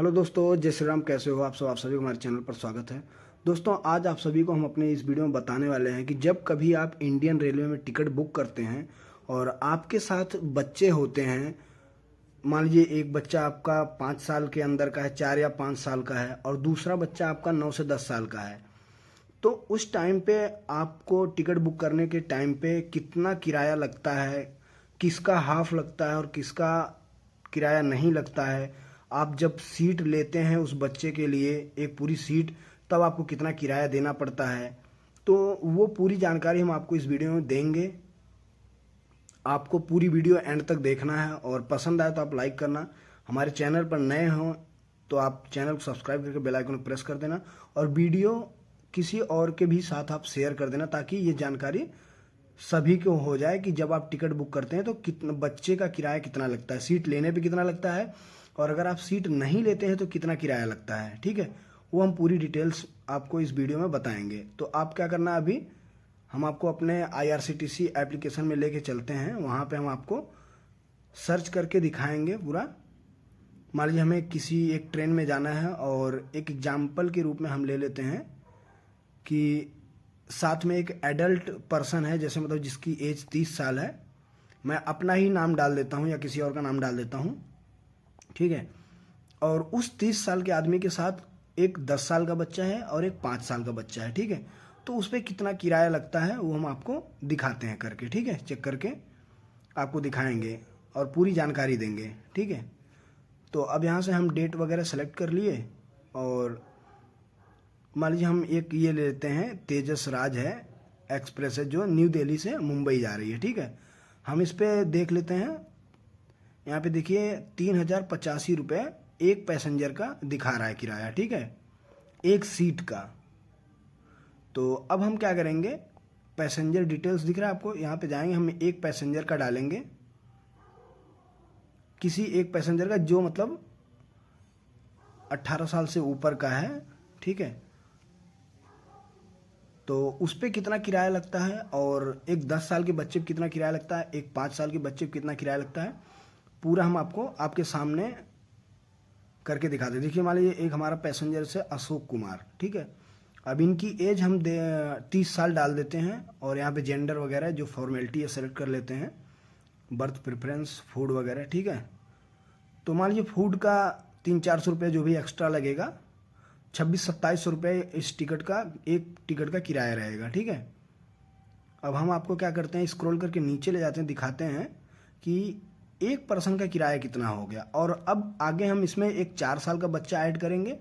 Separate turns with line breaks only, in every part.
Hello दोस्तों, जय श्री राम। कैसे हो आप सब? आप सभी को हमारे चैनल पर स्वागत है। दोस्तों, आज आप सभी को हम अपने इस वीडियो में बताने वाले हैं कि जब कभी आप इंडियन रेलवे में टिकट बुक करते हैं और आपके साथ बच्चे होते हैं, मान लीजिए एक बच्चा आपका 5 साल के अंदर का है, 4 या 5 साल का है, और दूसरा बच्चा आपका 9 से 10 साल का है, तो उस टाइम पे आपको टिकट बुक करने के टाइम पे कितना किराया लगता है, किसका हाफ लगता है और किसका किराया नहीं लगता है। आप जब सीट लेते हैं उस बच्चे के लिए, एक पूरी सीट, तब आपको कितना किराया देना पड़ता है, तो वो पूरी जानकारी हम आपको इस वीडियो में देंगे। आपको पूरी वीडियो एंड तक देखना है और पसंद आए तो आप लाइक करना। हमारे चैनल पर नए हों तो आप चैनल को सब्सक्राइब करके बेल आइकन को प्रेस कर देना और वीडियो किसी और के भी साथ आप शेयर कर देना, ताकि ये जानकारी सभी को हो जाए कि जब आप टिकट बुक करते हैं तो कितना बच्चे का किराया कितना लगता है, सीट लेने पे कितना लगता है, और अगर आप सीट नहीं लेते हैं तो कितना किराया लगता है। ठीक है, वो हम पूरी डिटेल्स आपको इस वीडियो में बताएंगे। तो आप क्या करना है, अभी हम आपको अपने IRCTC एप्लीकेशन में लेके चलते हैं। वहाँ पे हम आपको सर्च करके दिखाएंगे पूरा। मान लीजिए हमें किसी एक ट्रेन में जाना है और एक एग्जाम्पल के रूप में हम ले लेते हैं कि साथ में एक एडल्ट पर्सन है, जैसे मतलब जिसकी एज 30 साल है। मैं अपना ही नाम डाल देता हूँ या किसी और का नाम डाल देता हूँ, ठीक है। और उस 30 साल के आदमी के साथ एक 10 साल का बच्चा है और एक 5 साल का बच्चा है, ठीक है। तो उस पर कितना किराया लगता है वो हम आपको दिखाते हैं करके, ठीक है। चेक करके आपको दिखाएंगे और पूरी जानकारी देंगे, ठीक है। तो अब यहाँ से हम डेट वगैरह सेलेक्ट कर लिए और मान लीजिए हम एक ये ले लेते हैं, तेजस राज है, एक्सप्रेस है जो न्यू दिल्ली से मुंबई जा रही है, ठीक है। हम इस पर देख लेते हैं। यहाँ पे देखिए 3085 रुपये एक पैसेंजर का दिखा रहा है किराया, ठीक है, एक सीट का। तो अब हम क्या करेंगे, पैसेंजर डिटेल्स दिख रहा है आपको, यहाँ पे जाएंगे, हम एक पैसेंजर का डालेंगे, किसी एक पैसेंजर का जो मतलब 18 साल से ऊपर का है, ठीक है। तो उस पर कितना किराया लगता है और एक 10 साल के बच्चे पर कितना किराया लगता है, एक 5 साल के बच्चे पर कितना किराया लगता है, पूरा हम आपको आपके सामने करके दिखा दें। देखिए मान लीजिए एक हमारा पैसेंजर से अशोक कुमार, ठीक है। अब इनकी एज हम 30 साल डाल देते हैं और यहाँ पे जेंडर वगैरह जो फॉर्मेलिटी है सेलेक्ट कर लेते हैं, बर्थ प्रेफरेंस, फूड वगैरह, ठीक है। तो मान लीजिए फूड का 300-400 रुपये जो भी एक्स्ट्रा लगेगा, 2600-2700 रुपये इस टिकट का, एक टिकट का किराया रहेगा, ठीक है। अब हम आपको क्या करते हैं, स्क्रॉल करके नीचे ले जाते हैं, दिखाते हैं कि एक पर्सन का किराया कितना हो गया। और अब आगे हम इसमें एक 4 साल का बच्चा ऐड करेंगे,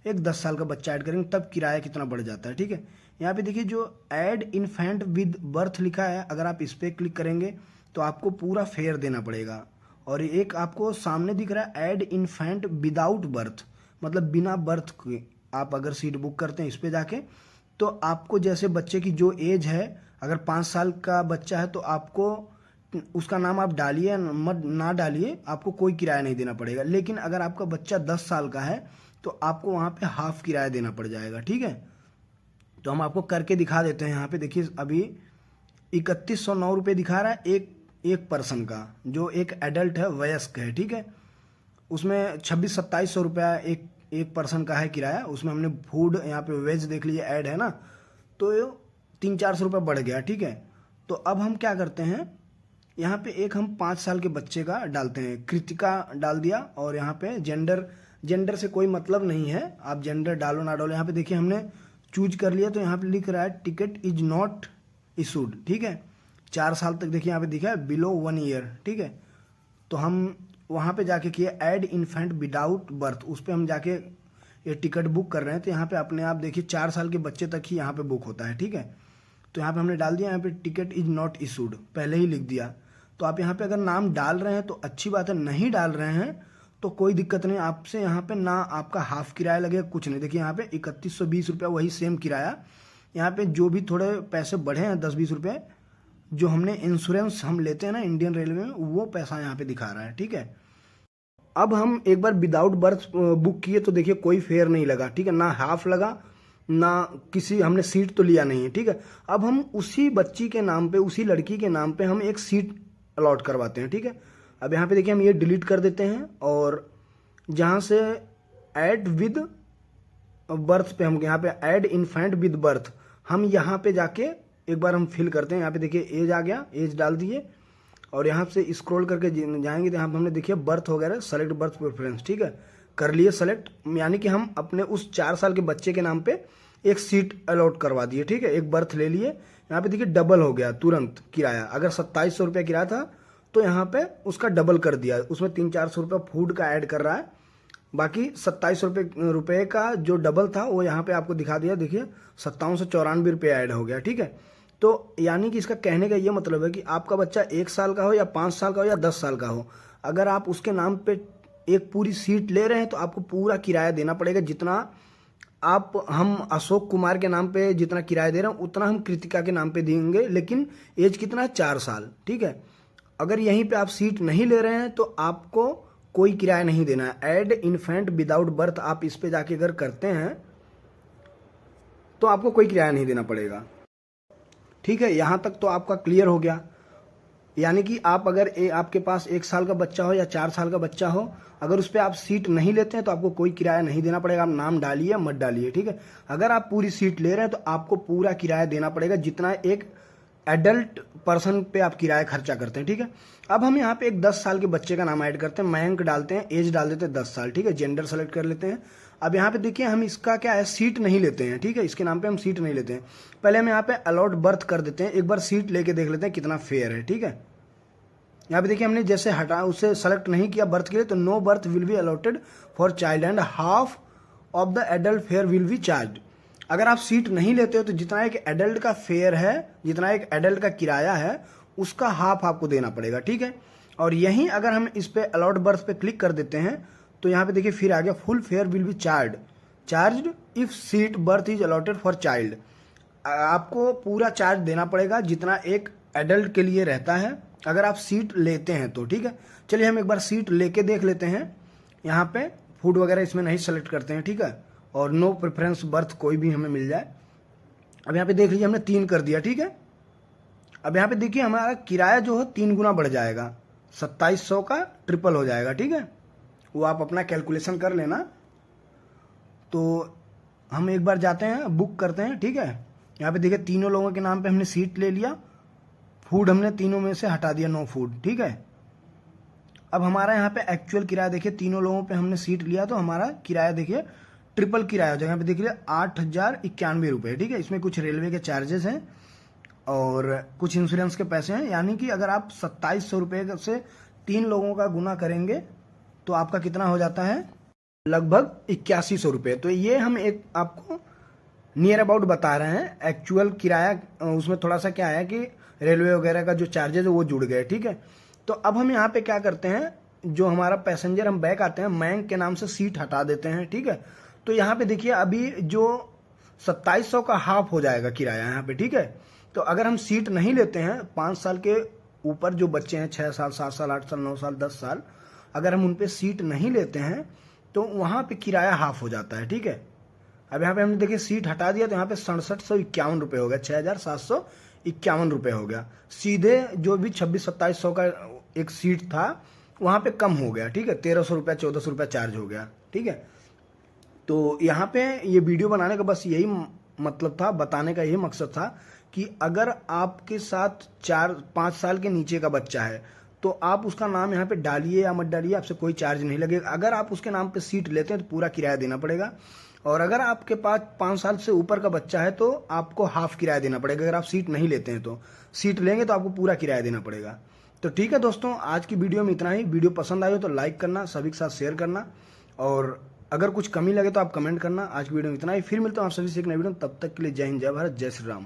एक 10 साल का बच्चा ऐड करेंगे, तब किराया कितना बढ़ जाता है, ठीक है। यहाँ पे देखिए जो ऐड इन्फेंट विद बर्थ लिखा है, अगर आप इस पर क्लिक करेंगे तो आपको पूरा फेयर देना पड़ेगा। और एक आपको सामने दिख रहा है ऐड इन्फेंट विदाउट बर्थ, मतलब बिना बर्थ के आप अगर सीट बुक करते हैं इस पर जाके, तो आपको जैसे बच्चे की जो एज है, अगर 5 साल का बच्चा है तो आपको उसका नाम आप डालिए मत ना डालिए, आपको कोई किराया नहीं देना पड़ेगा। लेकिन अगर आपका बच्चा 10 साल का है तो आपको वहाँ पे हाफ किराया देना पड़ जाएगा, ठीक है। तो हम आपको करके दिखा देते हैं। यहाँ पे देखिए अभी 3109 रुपये दिखा रहा है एक पर्सन का, जो एक एडल्ट है, वयस्क है, ठीक है। उसमें 2600-2700 रुपया एक पर्सन का है किराया। उसमें हमने फूड यहाँ पे वेज देख लीजिए ऐड है ना, तो 300-400 रुपये बढ़ गया, ठीक है। तो अब हम क्या करते हैं, यहाँ पे एक हम 5 साल के बच्चे का डालते हैं, कृतिका डाल दिया। और यहाँ पे जेंडर से कोई मतलब नहीं है, आप जेंडर डालो ना डालो। यहाँ पे देखिए हमने चूज कर लिया, तो यहाँ पे लिख रहा है टिकट इज नॉट इशूड, ठीक है। 4 साल तक देखिए यहाँ पे दिखा है बिलो 1 ईयर, ठीक है। तो हम वहाँ पे जाके किए ऐड इन्फेंट विदाउट बर्थ, उस पर हम जाके ये टिकट बुक कर रहे हैं। तो यहाँ पे अपने आप देखिए 4 साल के बच्चे तक ही यहाँ पे बुक होता है, ठीक है। तो यहाँ पे हमने डाल दिया, यहाँ पे टिकट इज नॉट इशूड पहले ही लिख दिया। तो आप यहाँ पे अगर नाम डाल रहे हैं तो अच्छी बात है, नहीं डाल रहे हैं तो कोई दिक्कत नहीं, आपसे यहाँ पे ना आपका हाफ किराया लगेगा, कुछ नहीं। देखिए यहाँ पे 3120 रुपया वही सेम किराया। यहाँ पे जो भी थोड़े पैसे बढ़े हैं 10-20 रुपये, जो हमने इंश्योरेंस हम लेते हैं ना इंडियन रेलवे में, वो पैसा यहाँ पे दिखा रहा है, ठीक है। अब हम एक बार विदाउट बर्थ बुक किए तो देखिए कोई फेयर नहीं लगा, ठीक है, ना हाफ लगा, ना किसी हमने सीट तो लिया नहीं है, ठीक है। अब हम उसी बच्ची के नाम पे, उसी लड़की के नाम पे हम एक सीट अलॉट करवाते हैं, ठीक है। अब यहाँ पे देखिए हम ये डिलीट कर देते हैं और जहाँ से ऐड विद बर्थ पे हम यहाँ पे ऐड इन्फेंट विद बर्थ, हम यहाँ पे जाके एक बार हम फिल करते हैं। यहाँ पे देखिए एज आ गया, एज डाल दिए और यहाँ से स्क्रॉल करके जाएंगे तो यहाँ पे हमने देखिए बर्थ वगैरह सेलेक्ट बर्थ प्रेफरेंस, ठीक है, कर लिए सेलेक्ट। यानी कि हम अपने उस 4 साल के बच्चे के नाम पे एक सीट अलॉट करवा दिए, ठीक है, एक बर्थ ले लिए। यहाँ पे देखिए डबल हो गया तुरंत किराया, अगर 2700 रुपया किराया था तो यहाँ पे उसका डबल कर दिया, उसमें 300-400 रुपये फूड का ऐड कर रहा है, बाकी 2700 रुपये का जो डबल था वो यहाँ पे आपको दिखा दिया। देखिए 5794 रुपये ऐड हो गया, ठीक है। तो यानी कि इसका कहने का ये मतलब है कि आपका बच्चा 1 साल का हो या 5 साल का हो या 10 साल का हो, अगर आप उसके नाम पे एक पूरी सीट ले रहे हैं तो आपको पूरा किराया देना पड़ेगा। जितना हम अशोक कुमार के नाम पे जितना किराया दे रहे हैं उतना हम कृतिका के नाम पे देंगे, लेकिन एज कितना है 4 साल, ठीक है। अगर यहीं पे आप सीट नहीं ले रहे हैं तो आपको कोई किराया नहीं देना है। ऐड इन्फेंट विदाउट बर्थ आप इस पे जाके अगर करते हैं तो आपको कोई किराया नहीं देना पड़ेगा, ठीक है। यहाँ तक तो आपका क्लियर हो गया। यानी कि आप अगर आपके पास 1 साल का बच्चा हो या 4 साल का बच्चा हो, अगर उस पर आप सीट नहीं लेते हैं तो आपको कोई किराया नहीं देना पड़ेगा। आप नाम डालिए मत डालिए, ठीक है। अगर आप पूरी सीट ले रहे हैं तो आपको पूरा किराया देना पड़ेगा जितना एक एडल्ट पर्सन पे आप किराया खर्चा करते हैं, ठीक है। अब हम यहाँ पे एक 10 साल के बच्चे का नाम ऐड करते हैं, मयंक डालते हैं, एज डाल देते हैं 10 साल, ठीक है, जेंडर सेलेक्ट कर लेते हैं। अब यहाँ पे देखिए हम इसका क्या है, सीट नहीं लेते हैं, ठीक है, इसके नाम पे हम सीट नहीं लेते हैं। पहले हम यहाँ पे अलॉट बर्थ कर देते हैं, एक बार सीट लेके देख लेते हैं कितना फेयर है, ठीक है। यहाँ पे देखिए हमने जैसे हटा उसे सेलेक्ट नहीं किया बर्थ के लिए, तो no berth will be allotted for child and half of the adult fare will be charge. अगर आप सीट नहीं लेते हो तो जितना एक एडल्ट का फेयर है, जितना एक एडल्ट का किराया है, उसका हाफ आपको देना पड़ेगा, ठीक है। और यहीं अगर हम इस पे अलॉट बर्थ पे क्लिक कर देते हैं तो यहाँ पे देखिए फिर आ गया full fair will B charged if seat birth is allotted for child. आपको पूरा चार्ज देना पड़ेगा जितना एक एडल्ट के लिए रहता है अगर आप सीट लेते हैं तो, ठीक है। चलिए हम एक बार सीट लेके देख लेते हैं। यहाँ पे फूड वगैरह इसमें नहीं सेलेक्ट करते हैं, ठीक है, और नो प्रेफरेंस बर्थ कोई भी हमें मिल जाए। अब यहाँ पे देख लीजिए हमने 3 कर दिया, ठीक है। अब यहाँ पे देखिए हमारा किराया जो है 3 गुना बढ़ जाएगा, 2700 का ट्रिपल हो जाएगा, ठीक है। वो आप अपना कैलकुलेशन कर लेना। तो हम एक बार जाते हैं बुक करते हैं, ठीक है। यहाँ पे देखिए तीनों लोगों के नाम पे हमने सीट ले लिया, फूड हमने तीनों में से हटा दिया, नो फूड, ठीक है। अब हमारा यहाँ पे एक्चुअल किराया देखिए, तीनों लोगों पे हमने सीट लिया तो हमारा किराया देखिए ट्रिपल किराया हो जाएगा। यहाँ पे देखिए 8091 रुपये, ठीक है। इसमें कुछ रेलवे के चार्जेस हैं और कुछ इंश्योरेंस के पैसे हैं। यानी कि अगर आप 2700 रुपये से 3 लोगों का गुना करेंगे तो आपका कितना हो जाता है, लगभग 8100 रुपये। तो ये हम एक आपको नियर अबाउट बता रहे हैं। एक्चुअल किराया उसमें थोड़ा सा क्या है कि रेलवे वगैरह का जो चार्जेस है वो जुड़ गए, ठीक है। तो अब हम यहाँ पे क्या करते हैं, जो हमारा पैसेंजर हम बैक आते हैं, मयंक के नाम से सीट हटा देते हैं, ठीक है। तो यहाँ पे देखिए अभी जो 2700 का हाफ हो जाएगा किराया यहाँ पे, ठीक है। तो अगर हम सीट नहीं लेते हैं, 5 साल के ऊपर जो बच्चे हैं, 6 साल 7 साल 8 साल 9 साल 10 साल, अगर हम उन पे सीट नहीं लेते हैं तो वहाँ पे किराया हाफ हो जाता है, ठीक है। अब यहाँ पे हमने देखिए सीट हटा दिया तो यहाँ पे 6751 रुपये हो गया, 6751 रुपये हो गया। सीधे जो भी 26-2700 का एक सीट था वहाँ पे कम हो गया, ठीक है, 1300 रुपये 1400 रुपये चार्ज हो गया, ठीक है। तो यहाँ पे ये वीडियो बनाने का बस यही मतलब था, बताने का यही मकसद था कि अगर आपके साथ 4-5 साल के नीचे का बच्चा है तो आप उसका नाम यहाँ पे डालिए या मत डालिए, आपसे कोई चार्ज नहीं लगेगा। अगर आप उसके नाम पे सीट लेते हैं तो पूरा किराया देना पड़ेगा, और अगर आपके पास 5 साल से ऊपर का बच्चा है तो आपको हाफ किराया देना पड़ेगा। अगर आप सीट नहीं लेते हैं तो, सीट लेंगे तो आपको पूरा किराया देना पड़ेगा। तो ठीक है दोस्तों, आज की वीडियो में इतना ही। वीडियो पसंद आई हो तो लाइक करना, सभी के साथ शेयर करना, और अगर कुछ कमी लगे तो आप कमेंट करना। आज की वीडियो में इतना ही, फिर मिलता हूँ आप सभी से एक नई वीडियो। तब तक के लिए जय हिंद, जय भारत, जय श्री राम।